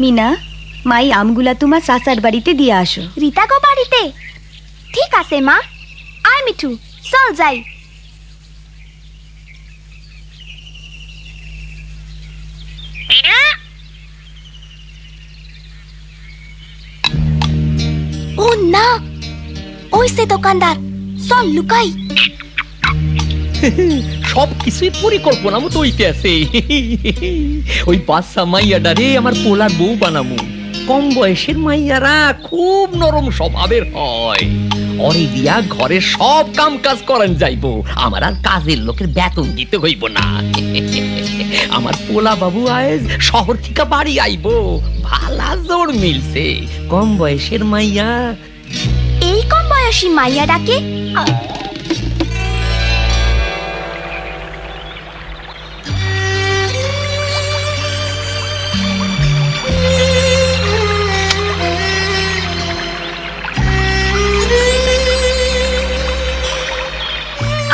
মিনা, মাই আমগুলা তোমার চাচার বাড়িতে দিয়ে আসো। রিতা গো বাড়িতে? ঠিক আছে মা। আয় মিঠু, চল যাই। ও না, ওই সে দোকানদার, চল লুকাই। সবকিছুই পরিকল্পনা মতো হইতে আছে। ওই বাচ্চা মাইয়াডারে আমার পোলার বউ বানামু। কম বয়সের মাইয়ারা খুব নরম স্বভাবের হয়। অরে দিয়া ঘরে সব কাম কাজ করেন যাইবো, আমার আর কাজের লোকের বেতন দিতে হইব না। আমার পোলা বাবু আজ শহর থেকে বাড়ি আইবো, ভালা জোর মিলছে। কম বয়সের মাইয়া। এই কম বয়সী মাইয়া ডাকে?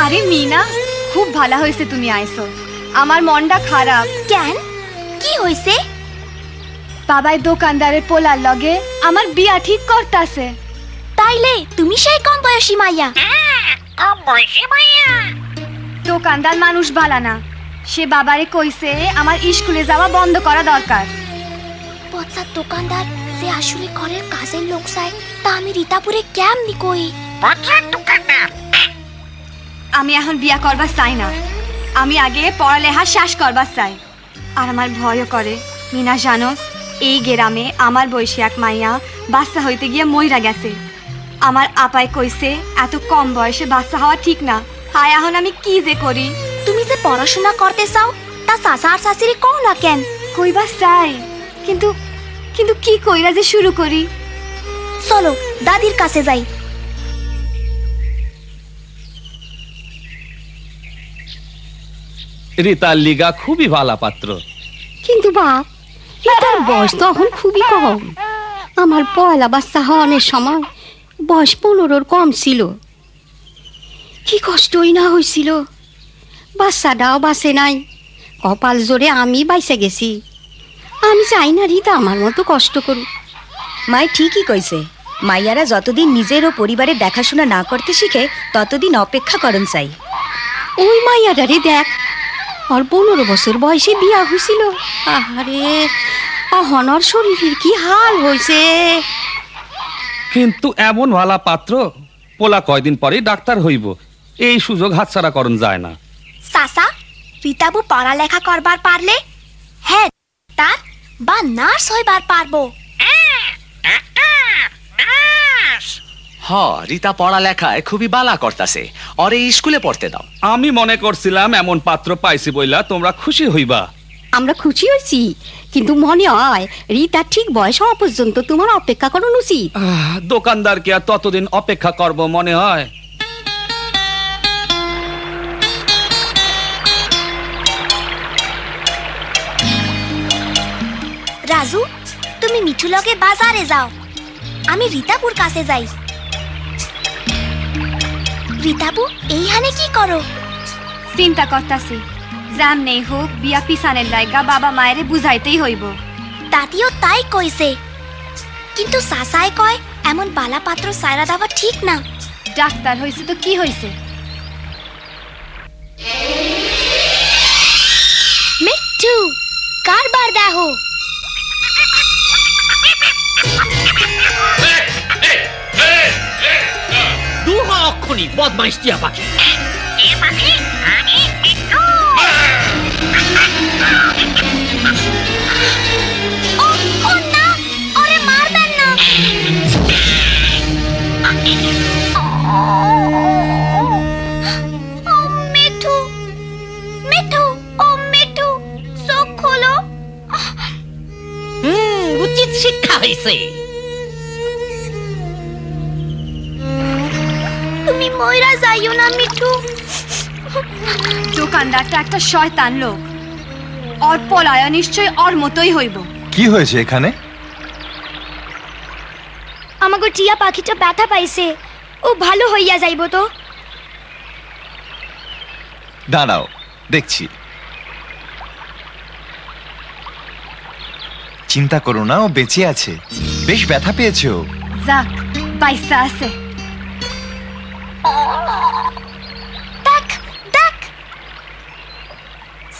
আরে মিনা, খুব ভালো হয়েছে তুমি আইছো। আমার মনটা খারাপ। কেন, কি হইছে? বাবাই দোকানদারের পোলার লগে আমার বিয়া ঠিক করতাছে। তাইলে তুমি সেই কম বয়সী মাইয়া? কম বয়সী মাইয়া? দোকানদার মানুষ ভালো না, সে বাবারে কইছে আমার স্কুলে যাওয়া বন্ধ করা দরকার। পচার দোকানদার যে আসলে ঘরের কাজের লোক চাই, তা আমি রীতাপুরে কেমনি কই? পচার দোকানদার? আমি এখন বিয়া করবার চাই না, আমি আগে পড়ালেখা শেষ করবার চাই। আর আমার ভয়ও করে। মিনা জানোস, এই গ্রামে আমার বয়সী এক মাইয়া বাচ্চা হইতে গিয়ে মইরা গেছে। আমার আপায় কইছে এত কম বয়সে বাচ্চা হওয়া ঠিক না। হায়, এখন আমি কি যে করি? তুমি যে পড়াশোনা করতে চাও, তা চাচা আর চাচিরে কও না কেন? কইবা চাই, কিন্তু কিন্তু কি কইরা যে শুরু করি? চলো দাদির কাছে যাই। রিতার লিগা খুবই ভালো পাত্র। কিন্তু বাপ, রিতার বয়স তো এখন খুবই কম। আমার পয়লা বাচ্চা হওয়ানোর সময় বয়স 15-র কম ছিল। কি কষ্টই না হয়েছিল, বাচ্চাটাও বাঁচে নাই। কপাল জোরে আমি বাইসে গেছি। আমি চাই না রিতা আমার মতো কষ্ট করুক। মাই ঠিকই কইছে, মাইয়ারা যতদিন নিজের ও পরিবারের দেখাশোনা না করতে শিখে ততদিন অপেক্ষা করন চাই। ওই মাইয়াটারে দেখ, ওর 15 বছর বয়সে বিয়া হয়েছিল। আহারে, অহনর শরীরের কি হাল হয়েছে। কিন্তু এমন ভালা পাত্র, পোলা কয়দিন পরে ডাক্তার হইব, এই সুযোগ হাতছাড়া করন যায় না। চাচা, রীতাবু পড়ালেখা করবার পারলে হ্যাঁ তার বা নার্স হইবার পারবো। হ, রিতা পড়ালেখায় খুবই বালা করতাছে, ওরে স্কুলে পড়তে দাও। আমি মনে করছিলাম এমন পাত্র পাইছি বইলা তোমরা খুশি হইবা। আমরা খুশি হয়েছি, কিন্তু মনে হয় রিতা ঠিক বয়স হওয়া পর্যন্ত তোমার অপেক্ষা করানো উচিত। দোকানদারকে আর ততদিন অপেক্ষা করব মনে হয়? রাজু, তুমি মিঠু লগে বাজারে যাও, আমি রীতাপুর কাছে যাই। রীতাপু, এইখানে কি করো? চিন্তা করতাছি, জাম নেই হোক বিয়া পিছানের লাইগা বাবা মায়েরে বুঝাইতেই হইব। দাদিও তাই কইছে, কিন্তু চাচাই কয় এমন বালা পাত্র সাইরা দেওয়া ঠিক না। ডাক্তার হইছে তো কি হইছে? মিঠু, কারবার দেখো। দুহা অক্ষণি বদমাইশ টিয়া পাখি। এ পাখি? আমি মিঠু। ও না, ওরে মারবেন না। ও মিঠু, মিঠু, ও মিঠু, চোখ খোলো। উচিত শিক্ষা হয়েছে। তুমি ময়রা যাইও না মিঠু। দোকানদারটা একটা শয়তান লোক, ওর পলায়া নিশ্চয় ওর মতোই হইব। কি হয়েছে এখানে? আমাকে টিয়া পাখিটা ব্যথা পাইছে, ও ভালো হইয়া যাইব তো। দাঁড়াও, দেখছি। চিন্তা করো না, ও বেঁচে আছে। বেশ ব্যথা পেয়েছে ও। যাক বাইসা আছে। দেখ দেখ,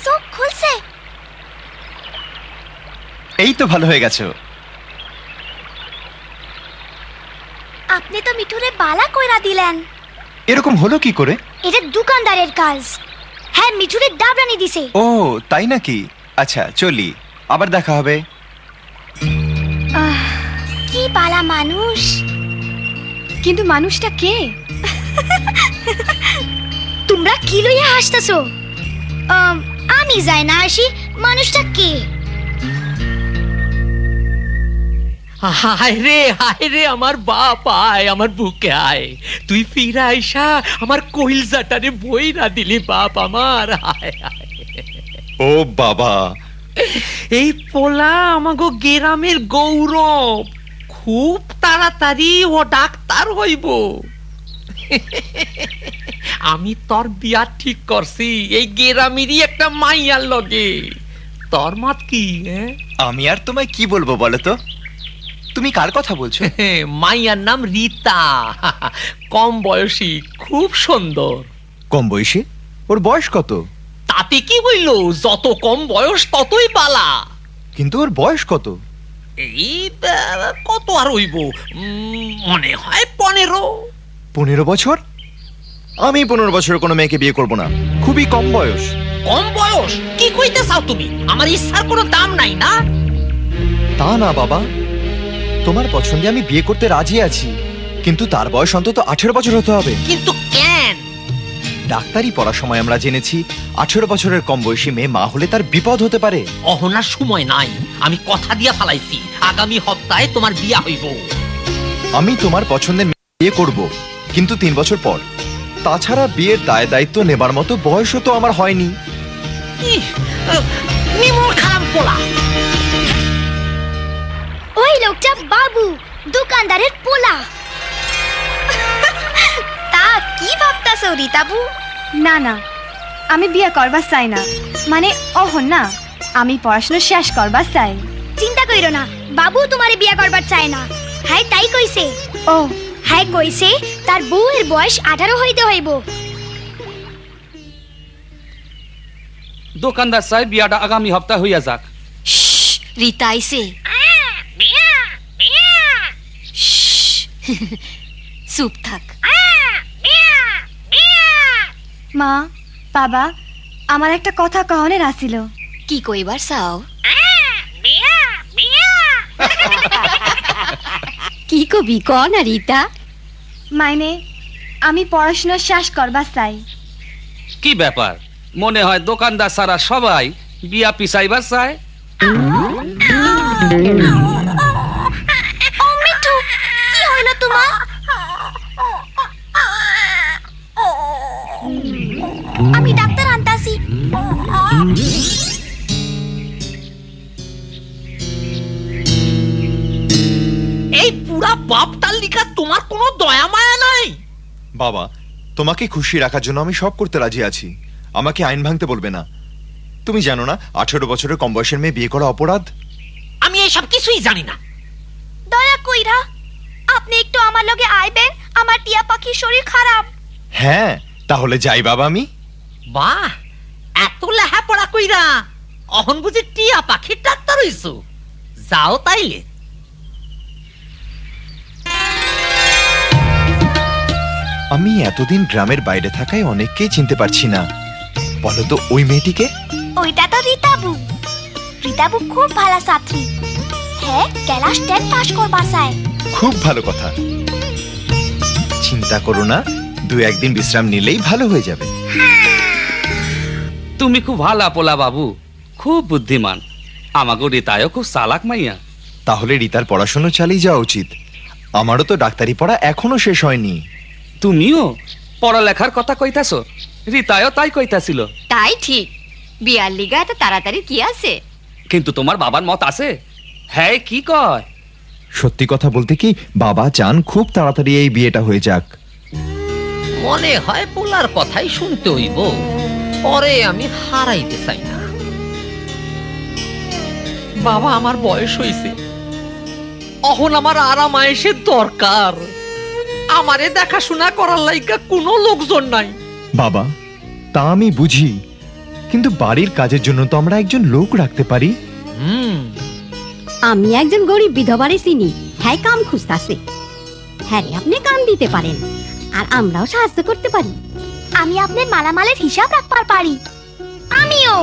চোখ খুলছে। এই তো ভালো হয়ে গেছে ও। আপনি তো মিঠুরে বালা কইরা দিলেন। এরকম হলো কি করে? এটা দোকানদারের কাজ। হ্যাঁ, মিঠুরে ডাবরানি দিছে। ও তাই নাকি? আচ্ছা চলি, আবার দেখা হবে। কি বালা মানুষ। কিন্তু মানুষটা কে? তোমরা কি লইয়া হাসতেছো? আমি যাই না আসি, মানুষটা কে? হায় রে আমার বাপ, আয় আমার বুকে আয়। তুই ফিরা আইসা আমার কইলজাটারে বই না দিলি বাপ আমার। হায় হায়। ও বাবা, এই পোলা আমাগো গ্রামের গৌরব, খুব তাড়াতাড়ি ও ডাক্তার হইব। আমি তোর বিয়া ঠিক করছি এই গ্রামেরই একটা মাইয়ার লগে। তোর মত কি? আমি আর তোমায় কি বলবো বলো তো? তুমি কার কথা বলছো? মাইয়ার নাম রীতা, কম বয়সী, খুব সুন্দর। কম বয়সী? ওর বয়স কত? তাতে কি হইল, যত কম বয়স ততই বালা। কিন্তু ওর বয়স কত? এই কত আর হইব, মনে হয় 15। 15 বছর? আমি 15 বছরের কোনো মেয়েকে বিয়ে করব না, খুবই কম বয়স। কম বয়স? কি কইতে চাও তুমি? আমার ইচ্ছার কোনো দাম নাই না? তা না বাবা, তোমার পছন্দে আমি বিয়ে করতে রাজি আছি, কিন্তু তার বয়স অন্তত 18 বছর হতে হবে। কিন্তু কেন? ডাক্তারি পড়ার সময় আমরা জেনেছি 18 বছরের কম বয়সী মেয়ে মা হলে তার বিপদ হতে পারে। অহনার সময় নাই, আমি কথা দিয়া ফালাইছি আগামী সপ্তাহে তোমার বিয়া হইব। আমি তোমার পছন্দের মেয়ে বিয়ে করব, কিন্তু 3 বছর পর। তাছাড়া বিয়ের দায় দায়িত্ব নেবার মতো বয়সও তো আমার হয়নি। নিমুর খারাপ পোলা। ওই লোকটা বাবু, দোকানদারের পোলা। তা কি ভাবতাছো রীতাবু? না না, আমি বিয়ে করবা চাই না। মানে অহন না, আমি পড়াশোনা শেষ করবা চাই। চিন্তা কইরো না, বাবু তোমারে বিয়া করবার চায় না। হ্যাঁ তাই কইছে। ও হ্যাঁ কইছে তার বউয়ের বয়স 18 হইতে হইব। দোকানদার সাহেব বিয়াটা আগামী সপ্তাহ হইয়া যাক। রীতা আইছে। বিয়া বিয়া চুপ থাক। বিয়া বিয়া মা, বাবা, আমার একটা কথা কহনের আসিল। কি কইবার চাও? বিয়া বিয়া কি কবি ক না রীতা? মাইনে আমি পড়াশোনা শেষ করবা চাই। কি ব্যাপার, মনে হয় দোকানদার সারা সবাই বিয়া পিছাইবার চায়। ও মিঠু, কি হইল তোমার? আমি ডাক্তার আনতাছি। এই পুরা বাপটার লিখা তোমার কোনো দয়া মায়া নাই? বাবা, তোমাকে খুশি রাখার জন্য আমি সব করতে রাজি আছি, আমাকে আইন ভাঙতে বলবে না। তুমি জানো না 18 বছরের কম বয়সের মেয়ে বিয়ে করা অপরাধ? আমি এসব কিছুই জানি না। দয়া কইরা আপনি একটু আমার লগে আইবেন, আমার টিয়া পাখির শরীর খারাপ। হ্যাঁ, তাহলে যাই বাবা আমি। বাহ, এত লেহাপড়া কইরা অহন বুঝি টিয়া পাখির ডাক্তার হইছো? যাও তাইলে। আমি এতদিন গ্রামের বাইরে থাকায় অনেককেই চিনতে পারছি না। বলো তো ওই মেয়েটিকে? ওইটা তো রীতাবু। রীতাবু খুব ভালো ছাত্রী। হ্যাঁ, ক্লাস 10 পাস করবার চায়। খুব ভালো কথা। চিন্তা করো না, 2-1 দিন বিশ্রাম নিলেই ভালো হয়ে যাবে। তুমি খুব ভালা পোলা বাবু, খুব বুদ্ধিমান। আমাগো রীতায়ও খুব চালাক মাইয়া। তাহলে রীতার পড়াশোনা চালিয়ে যাওয়া উচিত। আমারও তো ডাক্তারি পড়া এখনো শেষ হয়নি। তুমিও পড়ালেখার কথা কইতাছো, রীতায়ও তাই কইতাছিল। তাই ঠিক, বিয়ার লিগা এত তাড়াতাড়ি কি আছে? কিন্তু তোমার বাবার মত আছে? হ্যাঁ, কি কয়? সত্যি কথা বলতে কি, বাবা চান খুব তাড়াতাড়ি এই বিয়েটা হয়ে যাক। মনে হয় পোলার কথাই শুনতে হইব, পরে আমি হারাইতে চাই না। বাবা আমার বয়স হইছে, এখন আমার আরাম আয়েসের দরকার। আমারে দেখাশোনা করার লাইগা কোনো লোকজন নাই। বাবা, তা আমি বুঝি, কিন্তু বাড়ির কাজের জন্য তো আমরা একজন লোক রাখতে পারি। আমি একজন গরিব বিধবারে চিনি, হ্যাঁ কাম খুঁজতাছে। হ্যাঁ রে, আপনি কাম দিতে পারেন আর আমরাও সাহায্য করতে পারি। আমি আপনার মালামালের হিসাব রাখবার পারি। আমিও।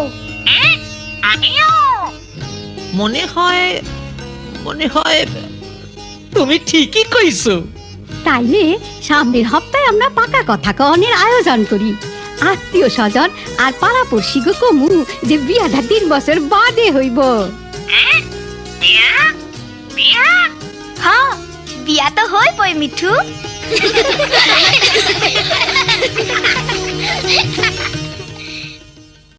আমিও। মনে হয় তুমি ঠিকই কইছো। তাইলে সামনের হপ্তাহে আমরা পাকা কথা কনের আয়োজন করি। আত্মীয় স্বজন আর পাড়াপড়শি গো কমু যে বিয়াটা 3 বছর বাদে হইব। বিয়া বিয়া হ্যাঁ, বিয়া তো হইবই মিঠু।